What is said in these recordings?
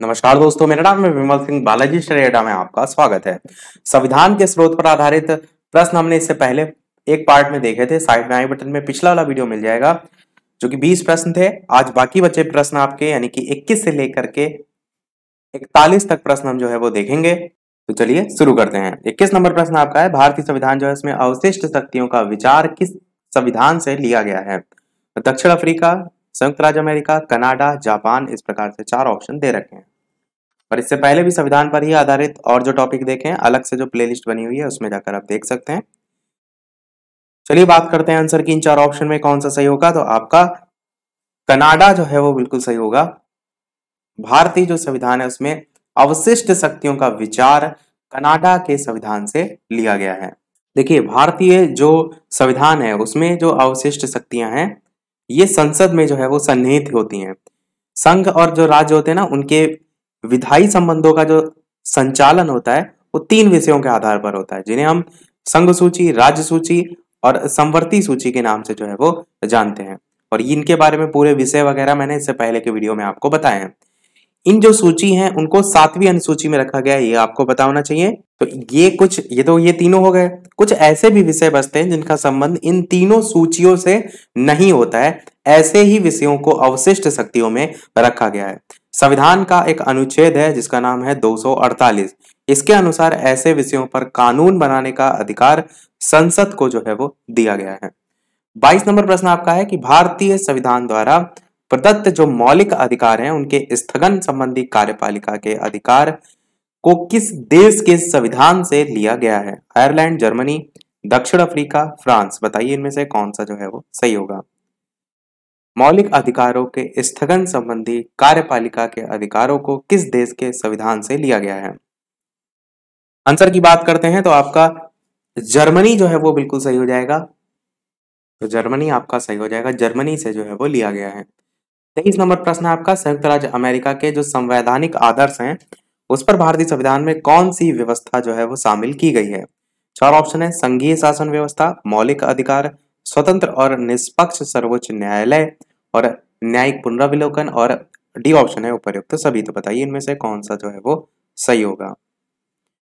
नमस्कार दोस्तों, मेरा नाम है विमल सिंह। बालाजी स्टडी में आपका स्वागत है। संविधान के स्रोत पर आधारित प्रश्न हमने इससे पहले एक पार्ट में देखे थे। साइड में आई बटन में पिछला वाला वीडियो मिल जाएगा, जो कि 20 प्रश्न थे। आज बाकी बचे प्रश्न आपके यानी कि 21 से लेकर के 41 तक प्रश्न हम जो है वो देखेंगे। तो चलिए शुरू करते हैं। 21 नंबर प्रश्न आपका है, भारतीय संविधान जो है इसमें अवशिष्ट शक्तियों का विचार किस संविधान से लिया गया है? दक्षिण अफ्रीका, संयुक्त राज्य अमेरिका, कनाडा, जापान। इस प्रकार से 4 ऑप्शन दे रखे हैं। और इससे पहले भी संविधान पर ही आधारित और जो टॉपिक देखे हैं, अलग से जो प्लेलिस्ट बनी हुई है उसमें जाकर आप देख सकते हैं। चलिए बात करते हैं आंसर की। इन 4 ऑप्शन में कौन सा सही होगा? तो आपका कनाडा जो है वो बिल्कुल सही होगा। भारतीय जो संविधान है उसमें अवशिष्ट शक्तियों का विचार कनाडा के संविधान से लिया गया है। देखिए, भारतीय जो संविधान है उसमें जो अवशिष्ट शक्तियां हैं ये संसद में जो है वो सन्निहित होती हैं। संघ और जो राज्य होते हैं ना, उनके विधायी संबंधों का जो संचालन होता है वो 3 विषयों के आधार पर होता है, जिन्हें हम संघ सूची, राज्य सूची और समवर्ती सूची के नाम से जो है वो जानते हैं। और इनके बारे में पूरे विषय वगैरह मैंने इससे पहले के वीडियो में आपको बताए हैं। इन जो सूची हैं उनको 7वीं अनुसूची में रखा गया है, ये आपको पता होना चाहिए। तो ये तीनों हो गए। कुछ ऐसे भी विषय बचते हैं जिनका संबंध इन तीनों सूचियों से नहीं होता है, ऐसे ही विषयों को अवशिष्ट शक्तियों में रखा गया है। संविधान का एक अनुच्छेद है जिसका नाम है 248। इसके अनुसार ऐसे विषयों पर कानून बनाने का अधिकार संसद को जो है वो दिया गया है। 22 नंबर प्रश्न आपका है कि भारतीय संविधान द्वारा प्रदत्त जो मौलिक अधिकार हैं उनके स्थगन संबंधी कार्यपालिका के अधिकार को किस देश के संविधान से लिया गया है? आयरलैंड, जर्मनी, दक्षिण अफ्रीका, फ्रांस। बताइए इनमें से कौन सा जो है वो सही होगा। मौलिक अधिकारों के स्थगन संबंधी कार्यपालिका के अधिकारों को किस देश के संविधान से लिया गया है? आंसर की बात करते हैं तो आपका जर्मनी जो है वो बिल्कुल सही हो जाएगा। तो जर्मनी आपका सही हो जाएगा, जर्मनी से जो है वो लिया गया है। 23 नंबर प्रश्न है आपका, संयुक्त राज्य अमेरिका के जो संवैधानिक आदर्श हैं उस पर भारतीय संविधान में कौन सी व्यवस्था जो है वो शामिल की गई है? 4 ऑप्शन है, संघीय शासन व्यवस्था, मौलिक अधिकार, स्वतंत्र और निष्पक्ष सर्वोच्च न्यायालय और न्यायिक पुनरावलोकन, और डी ऑप्शन है उपर्युक्त सभी। तो बताइए इनमें से कौन सा जो है वो सही होगा।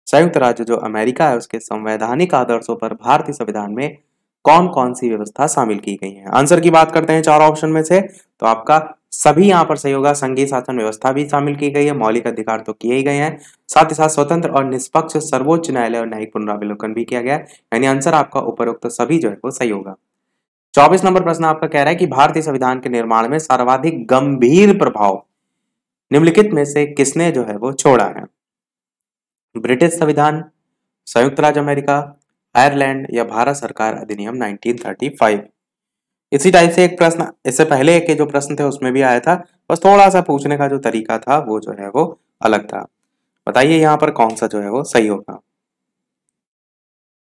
संयुक्त राज्य जो अमेरिका है उसके संवैधानिक आदर्शों पर भारतीय संविधान में कौन कौन सी व्यवस्था शामिल की गई है? आंसर की बात करते हैं 4 ऑप्शन में से, तो आपका सभी यहाँ पर सही होगा। संघीय शासन व्यवस्था भी शामिल की गई है, मौलिक अधिकार तो किए ही गए हैं, साथ ही साथ स्वतंत्र और निष्पक्ष सर्वोच्च न्यायालय और न्यायिक पुनरावलोकन भी किया गया है। यानी आंसर आपका उपरोक्त सभी जो है वो सही होगा। 24 नंबर प्रश्न आपका कह रहा है कि भारतीय संविधान के निर्माण में सर्वाधिक गंभीर प्रभाव निम्नलिखित में से किसने जो है वो छोड़ा है? ब्रिटिश संविधान, संयुक्त राज्य अमेरिका, आयरलैंड या भारत सरकार अधिनियम 1935। इसी टाइप से एक प्रश्न इससे पहले के जो प्रश्न थे उसमें भी आया था, बस थोड़ा सा पूछने का जो तरीका था वो जो है वो अलग था। बताइए यहाँ पर कौन सा जो है वो सही होगा।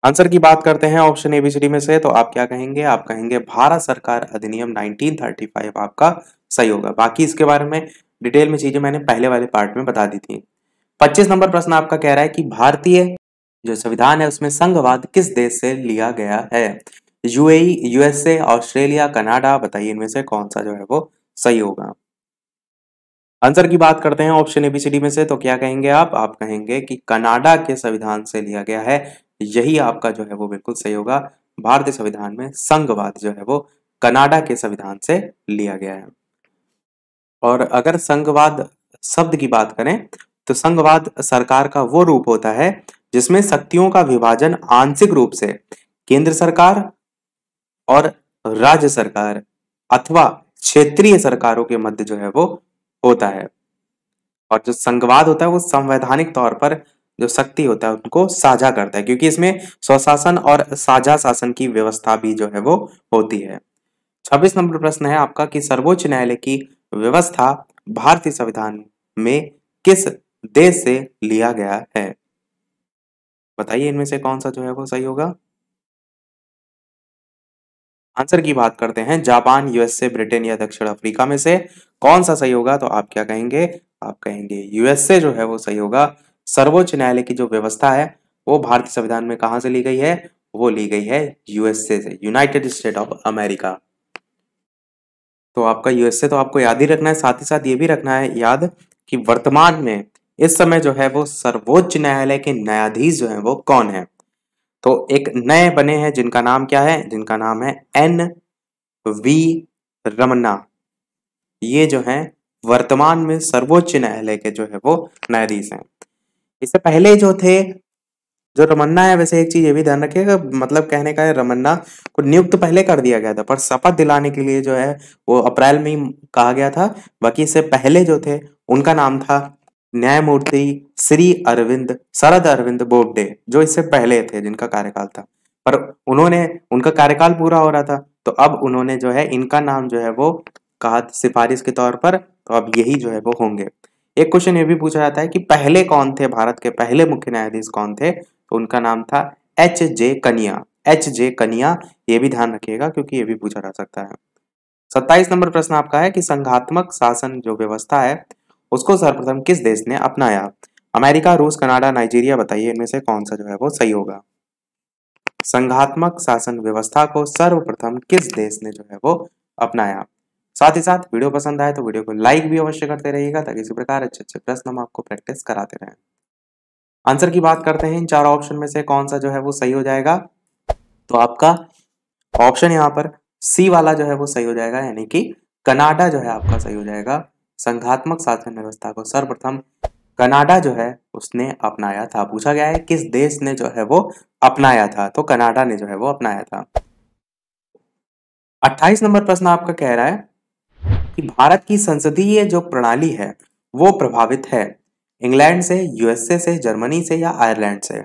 आंसर की बात करते हैं ऑप्शन एबीसीडी में से, तो आप क्या कहेंगे? आप कहेंगे भारत सरकार अधिनियम 1935 आपका सही होगा। बाकी इसके बारे में डिटेल में चीजें मैंने पहले वाले पार्ट में बता दी थी। 25 नंबर प्रश्न आपका कह रहा है कि भारतीय जो संविधान है उसमें संघवाद किस देश से लिया गया है? UAE, USA, Australia, Canada. बताइए इनमें से कौन सा जो है वो सही होगा। आंसर की बात करते हैं ऑप्शन एबीसीडी में से, तो क्या कहेंगे आप कहेंगे कि कनाडा के संविधान से लिया गया है। यही आपका जो है वो बिल्कुल सही होगा। भारतीय संविधान में संघवाद जो है वो कनाडा के संविधान से लिया गया है। और अगर संघवाद शब्द की बात करें तो संघवाद सरकार का वो रूप होता है जिसमें शक्तियों का विभाजन आंशिक रूप से केंद्र सरकार और राज्य सरकार अथवा क्षेत्रीय सरकारों के मध्य जो है वो होता है। और जो संघवाद होता है वो संवैधानिक तौर पर जो शक्ति होता है उनको साझा करता है, क्योंकि इसमें स्वशासन और साझा शासन की व्यवस्था भी जो है वो होती है। 26 नंबर प्रश्न है आपका कि सर्वोच्च न्यायालय की व्यवस्था भारतीय संविधान में किस देश से लिया गया है? बताइए इनमें से कौन सा जो है वो सही होगा। आंसर की बात करते हैं जापान, यूएसए, ब्रिटेन या दक्षिण अफ्रीका में से कौन सा सही होगा? तो आप क्या कहेंगे? आप कहेंगे यूएसए जो है वो सही होगा। सर्वोच्च न्यायालय की जो व्यवस्था है वो भारतीय संविधान में कहां से ली गई है? वो ली गई है यूएसए से, यूनाइटेड स्टेट ऑफ अमेरिका। तो आपका यूएसए तो आपको याद ही रखना है, साथ ही साथ ये भी रखना है याद कि वर्तमान में इस समय जो है वो सर्वोच्च न्यायालय के न्यायाधीश जो है वो कौन है। तो एक नए बने हैं जिनका नाम क्या है, जिनका नाम है NV रमन्ना। ये जो है वर्तमान में सर्वोच्च न्यायालय के जो है वो न्यायाधीश हैं। इससे पहले जो थे, जो रमन्ना है, वैसे एक चीज ये भी ध्यान रखिएगा, मतलब कहने का है रमन्ना को नियुक्त पहले कर दिया गया था, पर शपथ दिलाने के लिए जो है वो अप्रैल में ही कहा गया था। बाकी इससे पहले जो थे उनका नाम था न्यायमूर्ति श्री अरविंद शरद अरविंद बोबडे, जो इससे पहले थे जिनका कार्यकाल था। पर उन्होंने, उनका कार्यकाल पूरा हो रहा था, तो अब उन्होंने जो है इनका नाम जो है वो कहा सिफारिश के तौर पर, तो अब यही जो है वो होंगे। एक क्वेश्चन ये भी पूछा जाता है कि पहले कौन थे, भारत के पहले मुख्य न्यायाधीश कौन थे, तो उनका नाम था HJ कनिया। HJ कनिया, ये भी ध्यान रखिएगा क्योंकि ये भी पूछा जा सकता है। 27 नंबर प्रश्न आपका है कि संघात्मक शासन जो व्यवस्था है उसको सर्वप्रथम किस देश ने अपनाया। अमेरिका, रूस, कनाडा, नाइजीरिया, बताइए इनमें से कौन सा जो है वो सही होगा। संघात्मक शासन व्यवस्था को सर्वप्रथम किस देश ने जो है वो अपनाया। साथ ही साथ वीडियो पसंद आए तो वीडियो को लाइक भी अवश्य करते रहिएगा ताकि इसी प्रकार अच्छे अच्छे प्रश्न हम आपको प्रैक्टिस कराते रहें। आंसर की बात करते हैं, इन चारों ऑप्शन में से कौन सा जो है वो सही हो जाएगा। तो आपका ऑप्शन यहाँ पर सी वाला जो है वो सही हो जाएगा, यानी कि कनाडा जो है आपका सही हो जाएगा। संघात्मक शासन व्यवस्था को सर्वप्रथम कनाडा जो है उसने अपनाया था। पूछा गया है किस देश ने जो है वो अपनाया था, तो कनाडा ने जो है वो अपनाया था। 28 नंबर प्रश्न आपका कह रहा है कि भारत की संसदीय जो प्रणाली है वो प्रभावित है इंग्लैंड से, USA से, जर्मनी से या आयरलैंड से।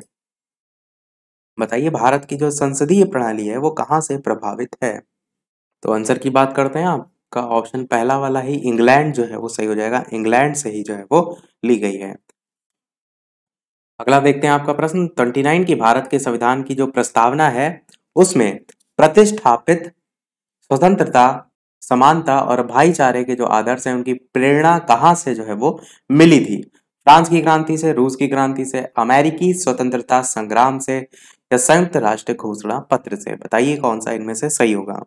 बताइए भारत की जो संसदीय प्रणाली है वो कहां से प्रभावित है। तो आंसर की बात करते हैं, आपका ऑप्शन पहला वाला ही इंग्लैंड जो है वो सही हो जाएगा। इंग्लैंड से ही जो है वो ली गई है। अगला देखते हैं आपका प्रश्न 29 की भारत के संविधान की जो प्रस्तावना है उसमें प्रतिष्ठापित स्वतंत्रता, समानता और भाईचारे के जो आदर्श हैं उनकी प्रेरणा कहाँ से जो है वो मिली थी। फ्रांस की क्रांति से, रूस की क्रांति से, अमेरिकी स्वतंत्रता संग्राम से या संयुक्त राष्ट्र घोषणा पत्र से। बताइए कौन सा इनमें से सही होगा।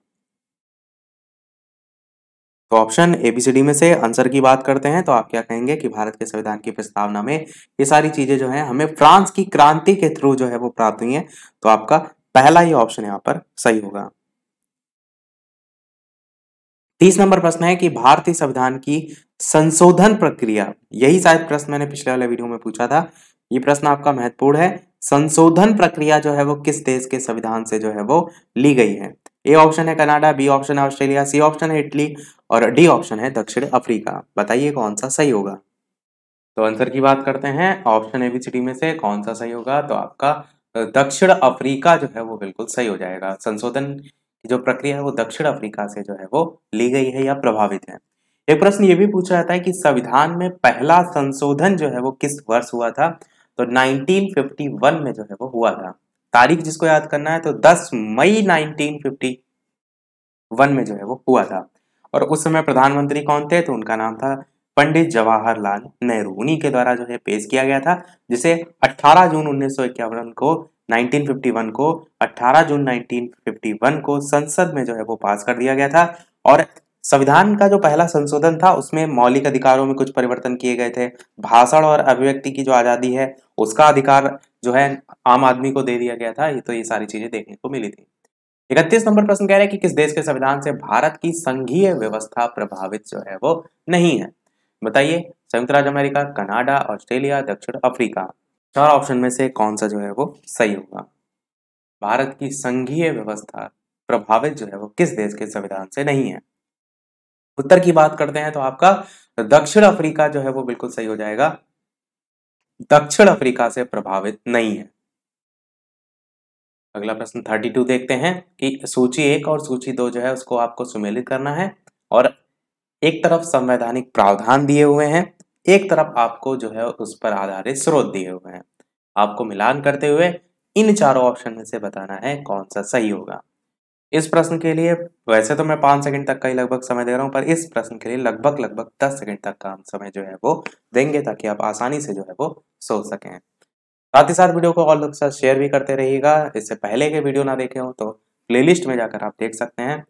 तो ऑप्शन ABCD में से आंसर की बात करते हैं तो आप क्या कहेंगे कि भारत के संविधान की प्रस्तावना में ये सारी चीजें जो है हमें फ्रांस की क्रांति के थ्रू जो है वो प्राप्त हुई है। तो आपका पहला ही ऑप्शन यहाँ पर सही होगा। 30 नंबर प्रश्न है कि भारतीय संविधान की संशोधन प्रक्रिया, यही शायद प्रश्न मैंने पिछले वाले वीडियो में पूछा था, ये प्रश्न आपका महत्वपूर्ण है। संशोधन प्रक्रिया जो है वो किस देश के संविधान से जो है वो ली गई है। ए ऑप्शन है कनाडा, बी ऑप्शन है ऑस्ट्रेलिया, सी ऑप्शन है इटली और डी ऑप्शन है दक्षिण अफ्रीका। बताइए कौन सा सही होगा। तो आंसर की बात करते हैं, ऑप्शन ABCD में से कौन सा सही होगा। तो आपका दक्षिण अफ्रीका जो है वो बिल्कुल सही हो जाएगा। संशोधन की जो प्रक्रिया है वो दक्षिण अफ्रीका से जो है वो ली गई है या प्रभावित है। एक प्रश्न ये भी पूछा जाता है कि संविधान में पहला संशोधन जो है वो किस वर्ष हुआ था। तो 1951 में जो है वो हुआ था। तारीख जिसको याद करना है तो 10 मई 1951 में जो है वो हुआ था। और उस समय प्रधानमंत्री कौन थे, तो उनका नाम था पंडित जवाहरलाल नेहरू। उन्हीं के द्वारा जो है पेश किया गया था, जिसे 18 जून 1951 को 1951 को 18 जून 1951 को संसद में जो है वो पास कर दिया गया था। और संविधान का जो पहला संशोधन था उसमें मौलिक अधिकारों में कुछ परिवर्तन किए गए थे। भाषण और अभिव्यक्ति की जो आजादी है उसका अधिकार जो है आम आदमी को दे दिया गया था। ये सारी चीजें देखने को मिली थी। 31 नंबर प्रश्न कह रहे हैं कि किस देश के संविधान से भारत की संघीय व्यवस्था प्रभावित जो है वो नहीं है। बताइए संयुक्त राज्य अमेरिका, कनाडा, ऑस्ट्रेलिया, दक्षिण अफ्रीका। चार ऑप्शन में से कौन सा जो है वो सही होगा। भारत की संघीय व्यवस्था प्रभावित जो है वो किस देश के संविधान से नहीं है। उत्तर की बात करते हैं तो आपका दक्षिण अफ्रीका जो है वो बिल्कुल सही हो जाएगा। दक्षिण अफ्रीका से प्रभावित नहीं है। अगला प्रश्न 32 देखते हैं कि सूची 1 और सूची 2 जो है उसको आपको सुमेलित करना है। और एक तरफ संवैधानिक प्रावधान दिए हुए हैं, एक तरफ आपको जो है उस पर आधारित स्रोत दिए हुए हैं। आपको मिलान करते हुए इन चारों ऑप्शन में से बताना है कौन सा सही होगा। इस प्रश्न के लिए वैसे तो मैं 5 सेकंड तक का ही लगभग समय दे रहा हूं, पर इस प्रश्न के लिए लगभग 10 सेकंड तक का हम समय जो है वो देंगे ताकि आप आसानी से जो है वो सोच सकें। साथ ही साथ वीडियो को और लोग के साथ शेयर भी करते रहिएगा। इससे पहले के वीडियो ना देखे हो तो प्लेलिस्ट में जाकर आप देख सकते हैं।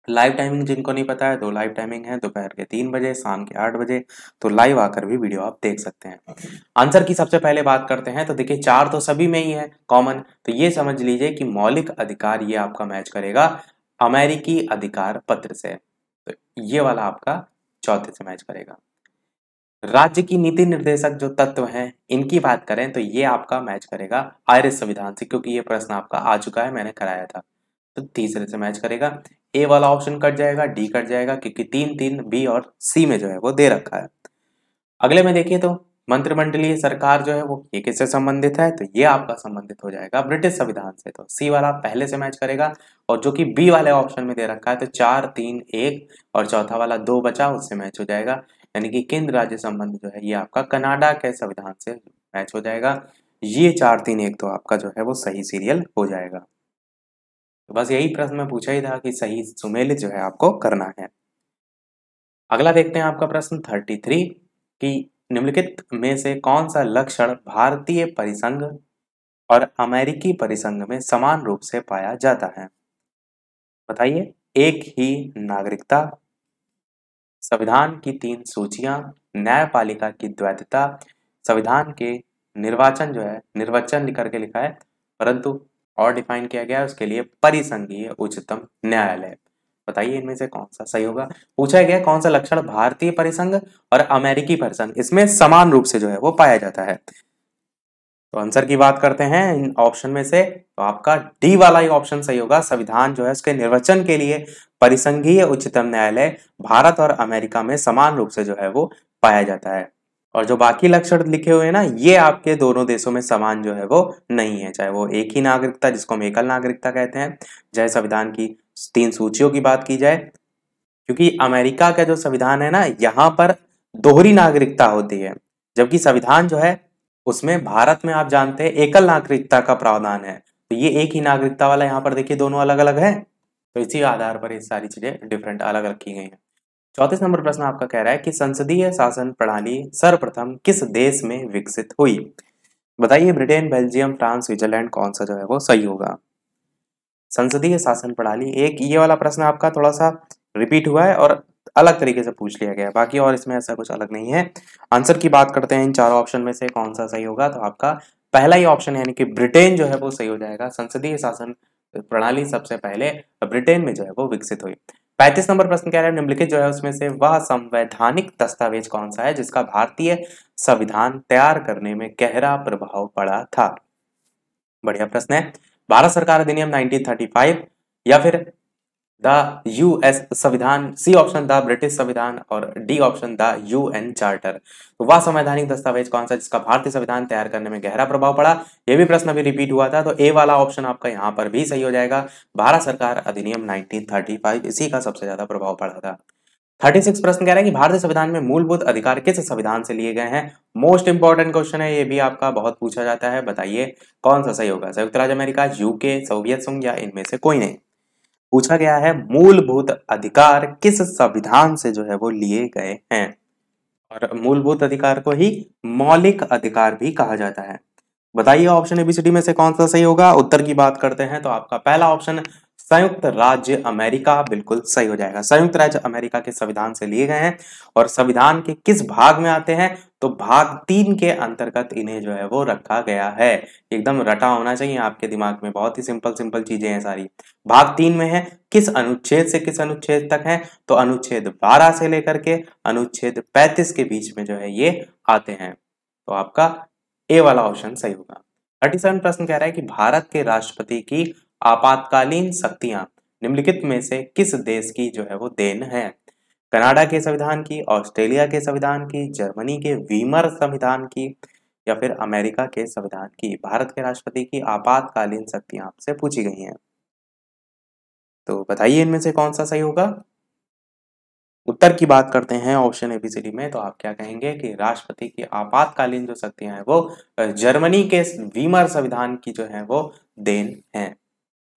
लाइव टाइमिंग जिनको नहीं पता है, तो लाइव टाइमिंग है दोपहर के 3 बजे, शाम के 8 बजे। तो लाइव आकर भी वीडियो आप देख सकते हैं। आंसर की सबसे पहले बात करते हैं, तो देखिए 4 तो सभी में ही है कॉमन, तो ये समझ लीजिए कि मौलिक अधिकार ये आपका मैच करेगा अमेरिकी अधिकार पत्र से, तो ये वाला आपका चौथे से मैच करेगा। राज्य की नीति निर्देशक जो तत्व हैं इनकी बात करें तो ये आपका मैच करेगा आयरिश संविधान से, क्योंकि ये प्रश्न आपका आ चुका है, मैंने कराया था। तो तीसरे से मैच करेगा। ए वाला ऑप्शन कट जाएगा, डी कट जाएगा, क्योंकि 3 बी और सी में जो है वो दे रखा है। अगले में देखिए तो मंत्रिमंडलीय सरकार जो है वो ये किससे संबंधित है, तो ये आपका संबंधित हो जाएगा ब्रिटिश संविधान से, तो सी वाला पहले से मैच करेगा। और जो कि बी वाले ऑप्शन में दे रखा है तो 4, 3, 1 और चौथा वाला 2 बचा, उससे मैच हो जाएगा। यानी कि केंद्र राज्य संबंध जो है ये आपका कनाडा के संविधान से मैच हो जाएगा। ये 4, 3, 1 तो आपका जो है वो सही सीरियल हो जाएगा। तो बस यही प्रश्न में पूछा ही था कि सही सुमेलित जो है आपको करना है। अगला देखते हैं आपका प्रश्न 33 कि निम्नलिखित में से कौन सा लक्षण भारतीय परिसंघ और अमेरिकी परिसंघ में समान रूप से पाया जाता है? बताइए। एक ही नागरिकता, संविधान की 3 सूचियां, न्यायपालिका की द्वैतता, संविधान के निर्वाचन जो है निर्वचन लिख करके लिखा है, परंतु और डिफाइन किया गया है उसके लिए परिसंघीय उच्चतम न्यायालय। बताइए इनमें से कौन सा सही होगा। पूछा गया कौन सा लक्षण भारतीय परिसंघ और अमेरिकी परिसंघ इसमें समान रूप से जो है वो पाया जाता है। तो आंसर की बात करते हैं इन ऑप्शन में से, तो आपका डी वाला ही ऑप्शन सही होगा। संविधान जो है उसके निर्वचन के लिए परिसंघीय उच्चतम न्यायालय भारत और अमेरिका में समान रूप से जो है वो पाया जाता है। और जो बाकी लक्षण लिखे हुए हैं ना, ये आपके दोनों देशों में समान जो है वो नहीं है, चाहे वो एक ही नागरिकता जिसको हम एकल नागरिकता कहते हैं, चाहे संविधान की 3 सूचियों की बात की जाए, क्योंकि अमेरिका का जो संविधान है ना यहाँ पर दोहरी नागरिकता होती है, जबकि संविधान जो है उसमें भारत में आप जानते हैं एकल नागरिकता का प्रावधान है। तो ये एक ही नागरिकता वाला, यहाँ पर देखिए दोनों अलग अलग है, तो इसी आधार पर ये सारी चीजें डिफरेंट अलग रखी गई हैं। 34 नंबर प्रश्न आपका कह रहा है कि संसदीय शासन प्रणाली सर्वप्रथम किस देश में विकसित हुई? बताइए। ब्रिटेन, बेल्जियम, फ्रांस, स्विट्जरलैंड, कौन सा जो है वो सही होगा। संसदीय शासन प्रणाली, एक ये वाला प्रश्न आपका थोड़ा सा रिपीट हुआ है और अलग तरीके से पूछ लिया गया है, बाकी और इसमें ऐसा कुछ अलग नहीं है। आंसर की बात करते हैं इन चारों ऑप्शन में से कौन सा सही होगा, तो आपका पहला ही ऑप्शन यानी कि ब्रिटेन जो है वो सही हो जाएगा। संसदीय शासन प्रणाली सबसे पहले ब्रिटेन में जो है वो विकसित हुई। 35 नंबर प्रश्न कह रहा है निम्नलिखित जो है उसमें से वह संवैधानिक दस्तावेज कौन सा है जिसका भारतीय संविधान तैयार करने में गहरा प्रभाव पड़ा था? बढ़िया प्रश्न है। भारत सरकार अधिनियम 1935 या फिर द यूएस संविधान, सी ऑप्शन द ब्रिटिश संविधान और D option the UN charter. तो वह संवैधानिक दस्तावेज कौन सा जिसका भारतीय संविधान तैयार करने में गहरा प्रभाव पड़ा? यह भी प्रश्न अभी रिपीट हुआ था, तो ए वाला ऑप्शन आपका यहाँ पर भी सही हो जाएगा। भारत सरकार अधिनियम 1935 इसी का सबसे ज्यादा प्रभाव पड़ा था। 36 प्रश्न कह रहा है कि भारतीय संविधान में मूलभूत अधिकार किस संविधान से लिए गए हैं? मोस्ट इंपॉर्टेंट क्वेश्चन है, ये भी आपका बहुत पूछा जाता है। बताइए कौन सा सही होगा। संयुक्त राज्य अमेरिका, यूके, सोवियत संघ या इनमें से कोई नहीं। पूछा गया है मूलभूत अधिकार किस संविधान से जो है वो लिए गए हैं, और मूलभूत अधिकार को ही मौलिक अधिकार भी कहा जाता है। बताइए ऑप्शन एबीसीडी में से कौन सा सही होगा। उत्तर की बात करते हैं तो आपका पहला ऑप्शन संयुक्त राज्य अमेरिका बिल्कुल सही हो जाएगा। संयुक्त राज्य अमेरिका के संविधान से लिए गए हैं, और संविधान के किस भाग में आते हैं, तो भाग 3 के अंतर्गत इन्हें जो है वो रखा गया है। एकदम रटा होना चाहिए आपके दिमाग में, बहुत ही सिंपल सिंपल चीजें हैं सारी। भाग 3 में है, किस अनुच्छेद से किस अनुच्छेद तक है, तो अनुच्छेद 12 से लेकर के अनुच्छेद 35 के बीच में जो है ये आते हैं। तो आपका ए वाला ऑप्शन सही होगा। 37 प्रश्न कह रहा है कि भारत के राष्ट्रपति की आपातकालीन शक्तियां निम्नलिखित में से किस देश की जो है वो देन है? कनाडा के संविधान की, ऑस्ट्रेलिया के संविधान की, जर्मनी के वीमर संविधान की या फिर अमेरिका के संविधान की? भारत के राष्ट्रपति की आपातकालीन शक्तियां आपसे पूछी गई हैं, तो बताइए इनमें से कौन सा सही होगा। उत्तर की बात करते हैं ऑप्शन एबीसीडी में, तो आप क्या कहेंगे कि राष्ट्रपति की आपातकालीन जो शक्तियां हैं वो जर्मनी के वीमर संविधान की जो है वो देन है।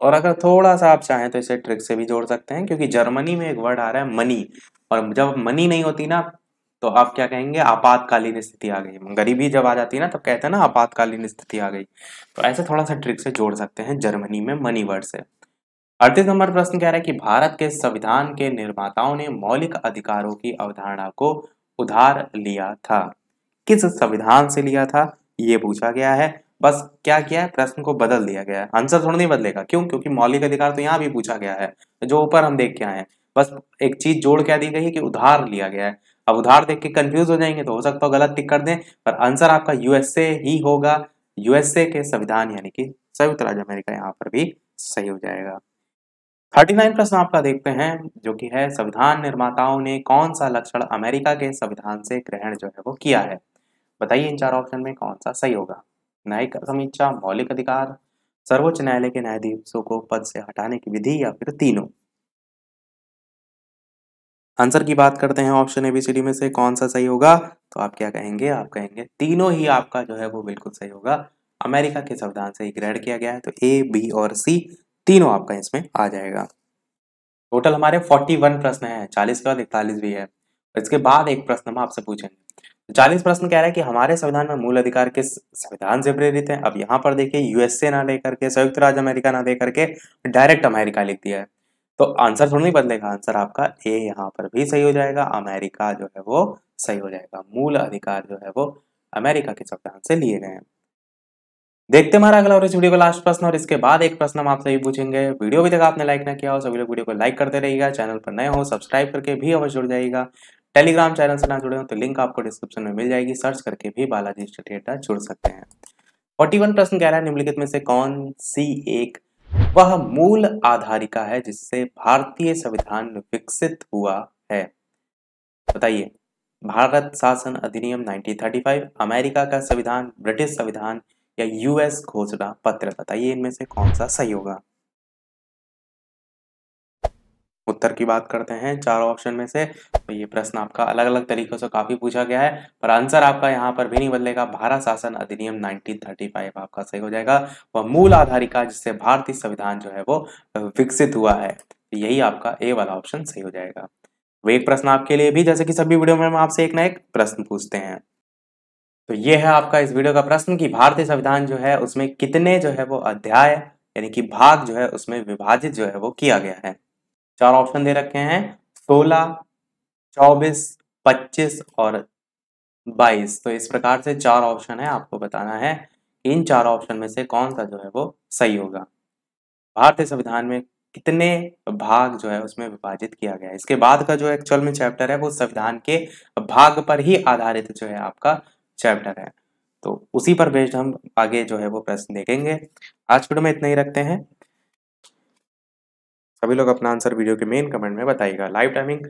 और अगर थोड़ा सा आप चाहें तो इसे ट्रिक से भी जोड़ सकते हैं, क्योंकि जर्मनी में एक वर्ड आ रहा है मनी, और जब मनी नहीं होती ना तो आप क्या कहेंगे, आपातकालीन स्थिति आ गई। गरीबी जब आ जाती है ना तो कहते हैं ना आपातकालीन स्थिति आ गई, तो ऐसे थोड़ा सा ट्रिक से जोड़ सकते हैं जर्मनी में मनी वर्ड से। 38 नंबर प्रश्न कह रहा है कि भारत के संविधान के निर्माताओं ने मौलिक अधिकारों की अवधारणा को उधार लिया था। किस संविधान से लिया था ये पूछा गया है। बस क्या किया है, प्रश्न को बदल दिया गया है, आंसर थोड़ा नहीं बदलेगा। क्यों? क्योंकि मौलिक अधिकार तो यहाँ भी पूछा गया है, जो ऊपर हम देख के आए हैं। बस एक चीज जोड़ क्या दी गई है कि उधार लिया गया है। अब उधार देख के कंफ्यूज हो जाएंगे तो हो सकता है गलत टिक कर दें, पर आंसर आपका यूएसए ही होगा। यूएसए के संविधान यानी कि संयुक्त राज्य अमेरिका यहाँ पर भी सही हो जाएगा। 39 प्रश्न आपका देखते हैं, जो कि है संविधान निर्माताओं ने कौन सा लक्षण अमेरिका के संविधान से ग्रहण जो है वो किया है। बताइए इन चार ऑप्शन में कौन सा सही होगा। न्यायिक समीक्षा, मौलिक अधिकार, सर्वोच्च न्यायालय के न्यायाधीशों को पद से हटाने की विधि, या फिर तीनों। आंसर की बात करते हैं, ऑप्शन एबीसीडी में से कौन सा सही होगा। तो आप क्या कहेंगे, आप कहेंगे तीनों ही आपका जो है वो बिल्कुल सही होगा। अमेरिका के संविधान से ही ग्रहण किया गया है, तो ए, बी और सी तीनों आपका इसमें आ जाएगा। टोटल हमारे 41 प्रश्न हैं, 40 के बाद 41 भी है। इसके बाद एक प्रश्न हम आपसे पूछेंगे। 40 प्रश्न कह रहा है कि हमारे संविधान में मूल अधिकार किस संविधान से प्रेरित है। अब यहाँ पर देखिए यूएसए ना लेकर के, संयुक्त राज्य अमेरिका ना लेकर के डायरेक्ट अमेरिका लिख दिया है, तो आंसर थोड़ा नहीं बदलेगा। आंसर आपका ए यहाँ पर भी सही हो जाएगा, अमेरिका जो है वो सही हो जाएगा। मूल अधिकार जो है वो अमेरिका के संविधान से लिए गए हैं। देखते हमारा अगला और इस वीडियो का लास्ट प्रश्न, और इसके बाद एक प्रश्न हम आपसे भी पूछेंगे। वीडियो अभी तक आपने लाइक ना किया हो, सभी लोग वीडियो को लाइक करते रहिएगा। चैनल पर नए हो सब्सक्राइब करके भी अवश्य जुड़ जाइएगा। टेलीग्राम चैनल से ना जुड़े हो तो लिंक आपको डिस्क्रिप्शन में मिल जाएगी, सर्च करके भी बालाजी स्टडी अड्डा जुड़ सकते हैं। 41 प्रश्न कह रहा है निम्नलिखित में से कौन सी एक वह मूल आधारिका है जिससे भारतीय संविधान विकसित हुआ है। बताइए। भारत शासन अधिनियम 1935, अमेरिका का संविधान, ब्रिटिश संविधान, या यूएस घोषणा पत्र। बताइए इनमें से कौन सा सही होगा। उत्तर की बात करते हैं चार ऑप्शन में से, तो ये प्रश्न आपका अलग अलग तरीकों से काफी पूछा गया है, पर आंसर आपका यहाँ पर भी नहीं बदलेगा। भारत शासन अधिनियम 1935 आपका सही हो जाएगा। वह मूल आधारिका जिससे भारतीय संविधान जो है वो विकसित हुआ है, यही आपका ए वाला ऑप्शन सही हो जाएगा। वो एक प्रश्न आपके लिए भी, जैसे कि सभी वीडियो में हम आपसे एक ना एक प्रश्न पूछते हैं। तो ये है आपका इस वीडियो का प्रश्न कि भारतीय संविधान जो है उसमें कितने जो है वो अध्याय यानी कि भाग जो है उसमें विभाजित जो है वो किया गया है। चार ऑप्शन दे रखे हैं, 16, 24, 25 और 22। तो इस प्रकार से चार ऑप्शन है, आपको बताना है इन चार ऑप्शन में से कौन सा जो है वो सही होगा। भारतीय संविधान में कितने भाग जो है उसमें विभाजित किया गया है। इसके बाद का जो एक्चुअल में चैप्टर है वो संविधान के भाग पर ही आधारित जो है आपका चैप्टर है, तो उसी पर बेस्ड हम आगे जो है वो प्रश्न देखेंगे। आज वीडियो में इतना ही रखते हैं। सभी लोग अपना आंसर वीडियो के मेन कमेंट में बताइएगा। लाइव टाइमिंग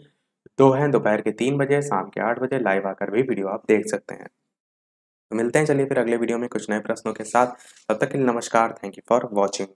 दो है, दोपहर के 3 बजे, शाम के 8 बजे लाइव आकर भी वीडियो आप देख सकते हैं। तो मिलते हैं चलिए फिर अगले वीडियो में कुछ नए प्रश्नों के साथ। तब तक के लिए नमस्कार। Thank you for watching.